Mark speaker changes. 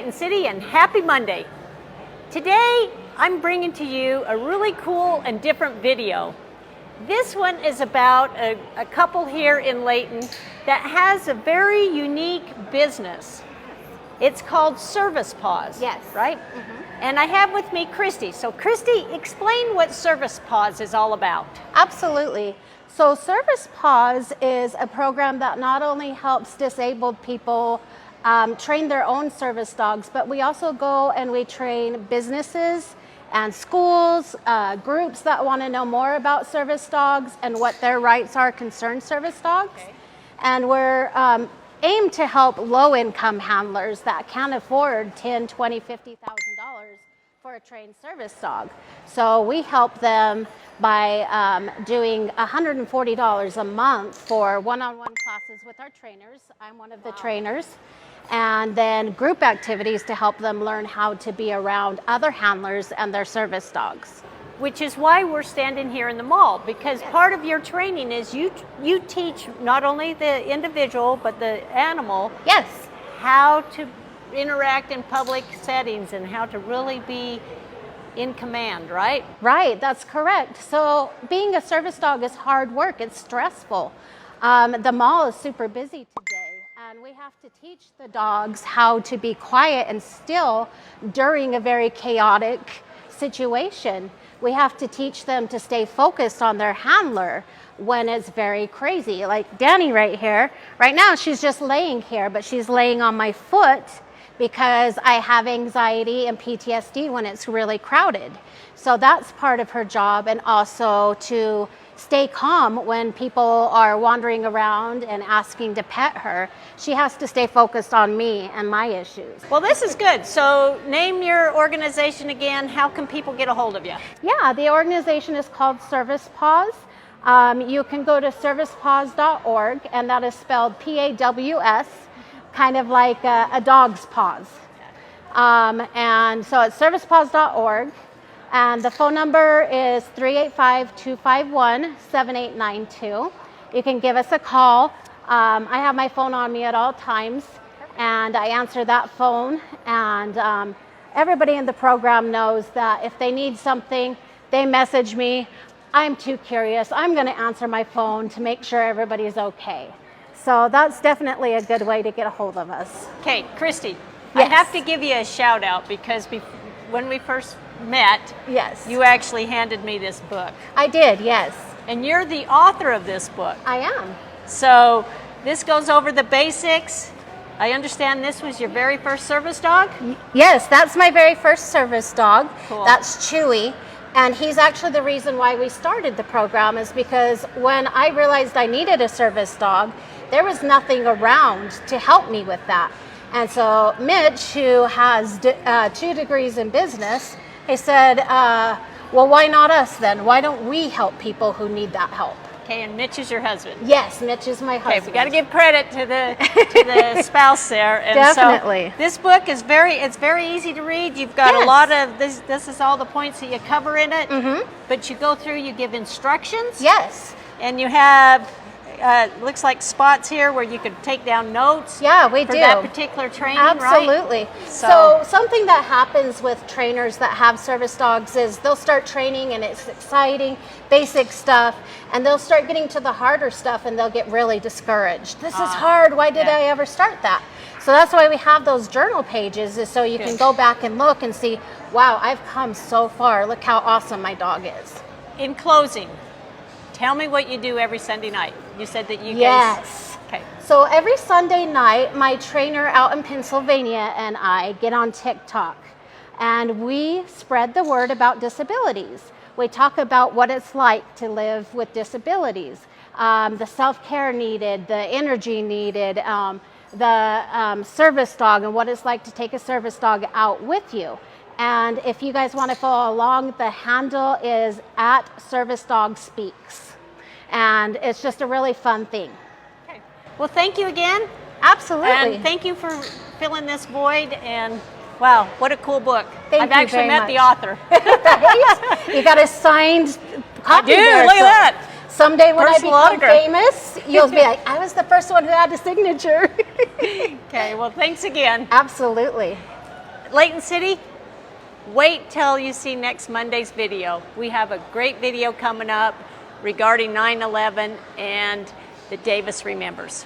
Speaker 1: Layton City, and happy Monday. Today, I'm bringing to you a really cool and different video. This one is about a couple here in Layton that has a very unique business. It's called Service Paws.
Speaker 2: Yes.
Speaker 1: Right? And I have with me Christy. So Christy, explain what Service Paws is all about.
Speaker 2: Absolutely. So Service Paws is a program that not only helps disabled people train their own service dogs, but we also go and we train businesses and schools, groups that want to know more about service dogs and what their rights are concerned service dogs. Okay. And we're aimed to help low-income handlers that can't afford $10,000, $20,000, $50,000 for a trained service dog. So we help them by doing $140 a month for one-on-one classes with our trainers. I'm one of the trainers. And then group activities to help them learn how to be around other handlers and their service dogs.
Speaker 1: Which is why we're standing here in the mall, because part of your training is you teach not only the individual but the animal how to interact in public settings and how to really be in command, right?
Speaker 2: Right, that's correct. So being a service dog is hard work, it's stressful. The mall is super busy today, and we have to teach the dogs how to be quiet and still during a very chaotic situation. We have to teach them to stay focused on their handler when it's very crazy. Like Danny right here, right now she's just laying here, but she's laying on my foot because I have anxiety and PTSD when it's really crowded. So that's part of her job, and also to stay calm when people are wandering around and asking to pet her. She has to stay focused on me and my issues.
Speaker 1: Well, this is good. So name your organization again. How can people get a hold of you?
Speaker 2: Yeah, the organization is called Service Paws. You can go to servicepaws.org, and that is spelled P-A-W-S, kind of like a dog's paws. And so it's servicepaws.org. And the phone number is 385-251-7892. You can give us a call. I have my phone on me at all times, and I answer that phone. And everybody in the program knows that if they need something, they message me. I'm too curious. I'm going to answer my phone to make sure everybody's okay. So that's definitely a good way to get a hold of us.
Speaker 1: Okay, Christy,
Speaker 2: Yes.
Speaker 1: I have to give you a shout out because when we first met,
Speaker 2: Yes.
Speaker 1: you actually handed me this book.
Speaker 2: I did, yes.
Speaker 1: And you're the author of this book.
Speaker 2: I am.
Speaker 1: So this goes over the basics. I understand this was your very first service dog?
Speaker 2: Yes, that's my very first service dog.
Speaker 1: Cool.
Speaker 2: That's Chewy. And he's actually the reason why we started the program, is because when I realized I needed a service dog, there was nothing around to help me with that. And so Mitch, who has 2 degrees in business, he said, well, why not us then? Why don't we help people who need that help?
Speaker 1: Okay, and Mitch is your husband.
Speaker 2: Yes, Mitch is my husband.
Speaker 1: Okay, we got to give credit to the spouse there. And
Speaker 2: Definitely.
Speaker 1: So this book is very easy to read. You've got a lot of this. This is all the points that you cover in it. But you go through. You give instructions.
Speaker 2: Yes.
Speaker 1: And you have looks like spots here where you could take down notes.
Speaker 2: Yeah, we do.
Speaker 1: For that particular training,
Speaker 2: Absolutely.
Speaker 1: Right?
Speaker 2: So something that happens with trainers that have service dogs is they'll start training and it's exciting, basic stuff, and they'll start getting to the harder stuff and they'll get really discouraged. This is hard. Why did I ever start that? So that's why we have those journal pages, is so you can go back and look and see, wow, I've come so far. Look how awesome my dog is.
Speaker 1: In closing, tell me what you do every Sunday night. You said that you guys...
Speaker 2: Yes.
Speaker 1: Okay.
Speaker 2: So every Sunday night, my trainer out in Pennsylvania and I get on TikTok, and we spread the word about disabilities. We talk about what it's like to live with disabilities, the self-care needed, the energy needed, the service dog, and what it's like to take a service dog out with you. And if you guys want to follow along, the handle is @ServiceDogSpeaks. And it's just a really fun thing.
Speaker 1: Okay. Well, thank you again.
Speaker 2: Absolutely.
Speaker 1: And thank you for filling this void. And wow, what a cool book. I've
Speaker 2: you
Speaker 1: actually
Speaker 2: very
Speaker 1: met
Speaker 2: much.
Speaker 1: the author.
Speaker 2: Right? You got a signed copy
Speaker 1: I do,
Speaker 2: there,
Speaker 1: look at
Speaker 2: so
Speaker 1: that.
Speaker 2: Someday when
Speaker 1: Personal
Speaker 2: I become
Speaker 1: autograph.
Speaker 2: famous, you'll be like, I was the first one who had a signature.
Speaker 1: Okay, well, thanks again.
Speaker 2: Absolutely.
Speaker 1: Layton City, wait till you see next Monday's video. We have a great video coming up regarding 9/11 and the Davis Remembers.